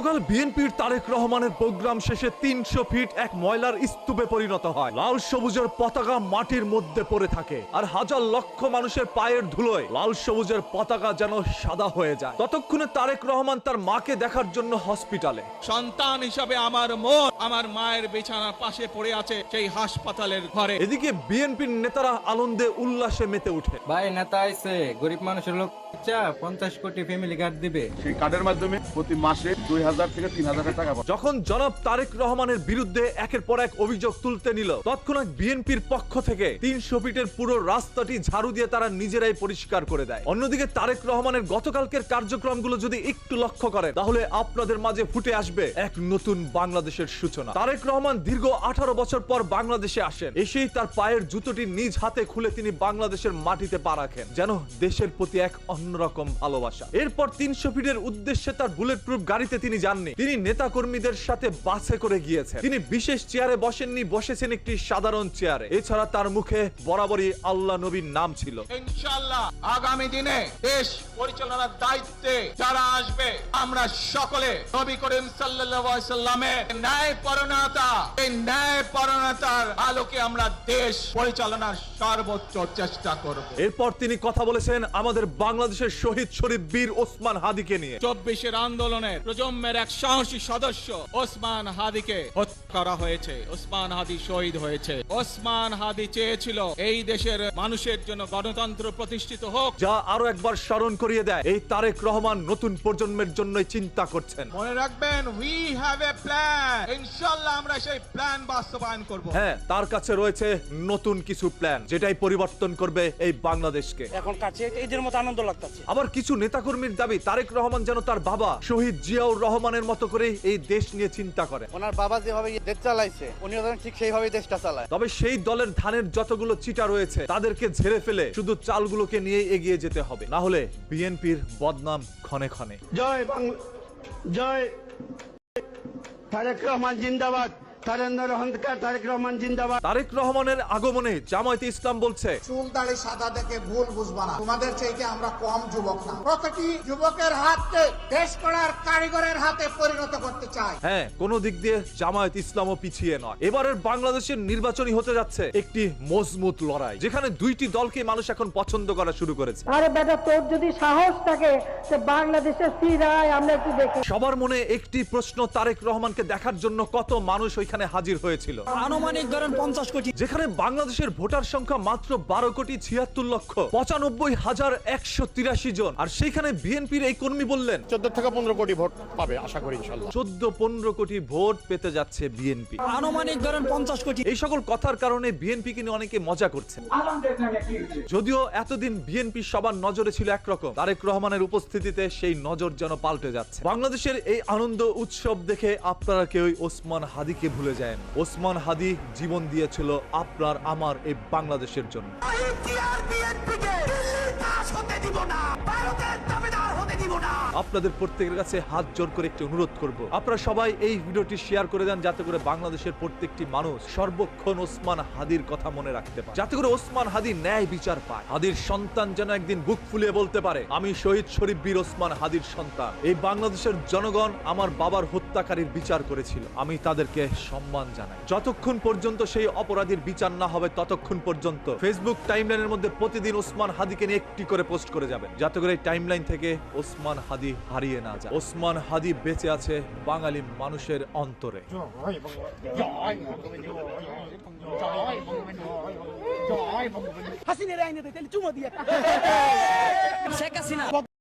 গতকাল বিএনপির তারেক রহমানের প্রোগ্রাম শেষে ৩০০ ফিট এক ময়লার স্তূপে পরিণত হয়। লাল সবুজের পতাকা মাটির মধ্যে পড়ে থাকে, আর হাজার লক্ষ মানুষের পায়ের ধুলোয় লাল সবুজের পতাকা যেন সাদা হয়ে যায়। ততক্ষণে তারেক রহমান তার মাকে দেখার জন্য হসপিটালে। সন্তান হিসাবে আমার মন আমার মায়ের বিছানার পাশে পড়ে আছে সেই হাসপাতালের ঘরে। এদিকে বিএনপির নেতারা আনন্দে উল্লাসে মেতে উঠে। ভাই নেতা আইছে, গরিব মানুষের লোক 50 কোটি ফ্যামিলি কার্ড দিবে। সেই কার্ডের মাধ্যমে প্রতি মাসে 2000 থেকে 3000 টাকা পাবে। যখন জনাব তারেক রহমানের বিরুদ্ধে একের পর এক অভিযোগ তুলতে নিল, তৎক্ষণাৎ বিএনপির পক্ষ থেকে ৩০০ ফিটের পুরো রাস্তাটি ঝাড়ু দিয়ে তারা নিজেরাই পরিষ্কার করে দেয়। অন্যদিকে তারেক রহমানের গতকালকের কার্যক্রমগুলো যদি একটু লক্ষ্য করেন, তাহলে আপনাদের মাঝে ফুটে আসবে এক নতুন বাংলাদেশের সূচনা। তারেক রহমান দীর্ঘ 18 বছর পর বাংলাদেশে আসেন। এসেই তার পায়ের জুতোটি নিজ হাতে খুলে তিনি বাংলাদেশের মাটিতে পা রাখেন, যেন দেশের প্রতি এক অন্যরকম ভালোবাসা। এরপর ৩০০ ফিটের উদ্দেশ্যে তার বুলেট প্রুফ গাড়িতে তিনি যাননি, তিনি নেতা কর্মীদের সাথে বাসে করে গিয়েছেন। তিনি বিশেষ চেয়ারে বসেননি, বসেছেন একটি সাধারণ চেয়ারে। এছাড়া তার মুখে বরাবরই আল্লাহ নবীর নাম ছিল। ইনশাআল্লাহ আগামী দিনে দেশ পরিচালনার দায়িত্বে যারা আসবে, আমরা সকলে নবী করিম সাল্লাল্লাহু আলাইহি সাল্লামের ন্যায়পরায়ণতা, এই ন্যায়পরায়ণতার আলোকে আমরা দেশ পরিচালনার সর্বোচ্চ চেষ্টা করব। এরপর তিনি কথা বলেছেন আমাদের বাংলাদেশের শহীদ শরীফ বীর ওসমান হাদিকে নিয়ে। 24-এর আন্দোলনের প্রজন্মের এক সাহসী সদস্য ওসমান হাদিকে হত্যা করা হয়েছে। ওসমান হাদি শহীদ হয়েছে। ওসমান হাদি চেয়েছিল এই দেশের মানুষের জন্য গণতন্ত্র প্রতিষ্ঠিত হোক। যা আরো একবার স্মরণ করিয়ে দেয় এই তারেক রহমান নতুন প্রজন্মের জন্যই চিন্তা করছেন। মনে রাখবেন, উই হ্যাভ এ প্ল্যান। ইনশাআল্লাহ আমরা সেই প্ল্যান বাস্তবায়ন করব। হ্যাঁ, তার কাছে রয়েছে নতুন কিছু প্ল্যান, যেটাই পরিবর্তন করবে এই বাংলাদেশকে। এখন কাছে এদের মতো আনন্দ লাগতেছে। আবার কিছু নেতাকর্মীর দাবি তারেক রহমান যেন তার বাবা শহীদ জিয়াউর রহমানের মতো করে এই দেশ নিয়ে চিন্তা করে। ওনার বাবা যেভাবে দেশ চালাইছে, উনিও যেন ঠিক সেইভাবে দেশটা চালায়। তবে সেই দলের ধানের যতগুলো চিটা রয়েছে তাদেরকে ঝেড়ে ফেলে শুধু চালগুলোকে নিয়ে এগিয়ে যেতে হবে, না হলে বিএনপির বদনাম ক্ষণে ক্ষণে। জয় বাংলা, জয় তারেক রহমান জিন্দাবাদ, তারেক রহমান জিন্দাবাদ। তারেক রহমানের আগমনে জামায়াতে ইসলাম বলছে, চুল দাড়ি সাদা দেখে ভুল বুঝবা না, তোমাদের চাইতে আমরা কম যুবক না। প্রতিটি যুবকের হাতকে দেশ গড়ার কারিগরের হাতে পরিণত করতে চাই। হ্যাঁ, কোন দিক দিয়ে জামায়াত ইসলামও পিছিয়ে নয়। এবারের বাংলাদেশের নির্বাচনী হতে যাচ্ছে একটি মজবুত লড়াই, যেখানে দুইটি দলকে মানুষ এখন পছন্দ করা শুরু করেছে। আরে বেটা, তোর যদি সাহস থাকে সে বাংলাদেশের ফিরায়, আমরা একটু দেখি। সবার মনে একটি প্রশ্ন, তারেক রহমানকে দেখার জন্য কত মানুষ ওইখানে হাজির হয়েছিল? আনুমানিক ধরেন 50 কোটি। যেখানে বাংলাদেশের ভোটার সংখ্যা মাত্র 12,76,183 জন, আর সেখানে বিএনপির এই কর্মী বললেন 14 থেকে 15 কোটি ভোট পাবে আশা করি ইনশাআল্লাহ। 14-15 কোটি ভোট পেতে যাচ্ছে বিএনপি। আনুমানিক ধরেন 50 কোটি। এই সকল কথার কারণে বিএনপি কে নিয়ে অনেকে মজা করছেন। যদিও এতদিন বিএনপি সবার নজরে ছিল একরকম, তারেক রহমানের উপস্থিতিতে সেই নজর যেন পাল্টে যাচ্ছে। বাংলাদেশের এই আনন্দ উৎসব দেখে আপনারা কেউই ওসমান হাদিকে ভুলে যায়। ওসমান হাদি জীবন দিয়েছিল আপনার আমার এই বাংলাদেশের জন্য। আপনাদের প্রত্যেকের কাছে হাত জোর করে একটি অনুরোধ করব, আপনারা সবাই এই ভিডিওটি শেয়ার করে দেন, যাতে করে বাংলাদেশের প্রত্যেকটি মানুষ সর্বক্ষণ ওসমান হাদির কথা মনে রাখতে পারে, যাতে করে ওসমান হাদি ন্যায় বিচার পায়। হাদির সন্তান যেন একদিন বুক ফুলিয়ে বলতে পারে, আমি শহীদ শরীফ বীর ওসমান হাদির সন্তান। এই বাংলাদেশের জনগণ আমার বাবার হত্যাকারীর বিচার করেছিল, আমি তাদেরকে সম্মান জানাই। যতক্ষণ পর্যন্ত সেই অপরাধীর বিচার না হবে, ততক্ষণ পর্যন্ত ফেসবুক টাইমলাইনের মধ্যে প্রতিদিন ওসমান হাদিকে নিয়ে একটি করে পোস্ট করে যাবেন, যাতে করে এই টাইমলাইন থেকে ওসমান হাদি হারিয়ে না যায়। ওসমান হাদি বেঁচে আছে বাঙালি মানুষের অন্তরে। হাসিনের আইনে দিতে চুমো দিয়ে শেখ হাসিনা